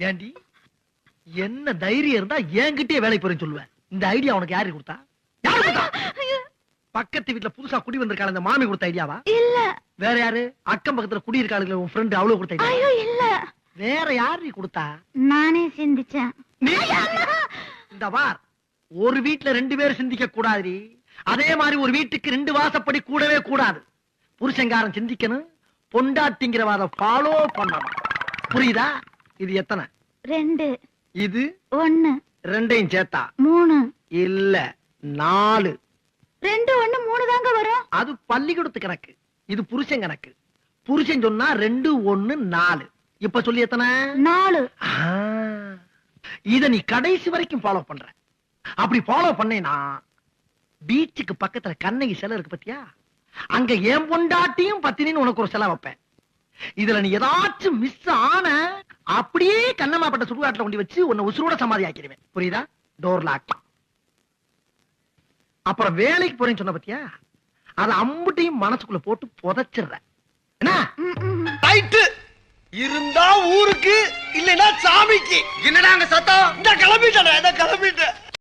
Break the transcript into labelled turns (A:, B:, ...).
A: ஏண்டி என்ன தைரியம் இருந்தா என்கிட்டயே வேலை போறேன்னு சொல்லுவேன். இந்த ஐடியா உனக்கு யாரு கொடுத்தா? யாரு கொடுத்தா? பக்கத்து வீட்டுல புதுசா குடி வந்திருக்காள் அந்த மாமி கொடுத்த ஐடியாவா?
B: இல்ல.
A: வேற யாரு? அக்கம் பக்கத்துல குடி இருக்காளுங்களே உன் ஃப்ரெண்ட் அவ்வளவு கொடுத்த ஐடியா?
B: ஐயோ இல்ல.
A: வேற யாரு கொடுத்தா?
B: நானே சிந்திச்சேன்.
A: இந்த வார் ஒரு வீட்டுல 2 பேர் சிந்திக்க கூடாது. அதே மாதிரி ஒரு வீட்டுக்கு 2 வாசப்படி கூடவே கூடாது. புருஷங்காரன் சிந்திக்கணும், பொண்டாட்டிங்கிறவாத ஃபாலோ பண்ணணும். புரியுதா? இது எத்தனை?
B: 2.
A: இது
B: 1.
A: 2ஐயும் சேர்த்தா
B: 3.
A: இல்ல 4.
B: 2 1 3 தாங்க வரும்.
A: அது பள்ளிக்கூடத்து கணக்கு, இது புருஷன் கணக்கு. புருஷன் சொன்னா 2 1 4. இப்ப சொல்லி எத்தனை?
B: 4.
A: இத நீ கடைசி வரைக்கும் ஃபாலோ பண்ற. அப்படி ஃபாலோ பண்ணேனா பீச்சுக்கு பக்கத்துல கண்ணகி சிலை இருக்கு பத்தியா, அங்க என் பொண்டாட்டியும் பத்தினின்னு உனக்கு ஒரு சிலை வைப்பேன். இதுல நீ ஏதாச்சும் மிஸ் ஆன அப்படியே கண்ணம்மாப்பட்ட சுடுகாட்டுல கொண்டு வச்சு உன்னை உசுரோட சமாதி ஆக்கிடுவேன். புரியுதா? Door lock. அப்புறம் வேலைக்கு போறேன்னு சொன்ன பத்தியா, அத அம்புட்டையும் மனசுக்குள்ள போட்டு புதைச்சிடுற. என்ன இருந்தா ஊருக்கு இல்லைன்னா சாமிக்கு. என்னடா அங்க சத்தம்? இந்த கிளம்பிட்டேன்.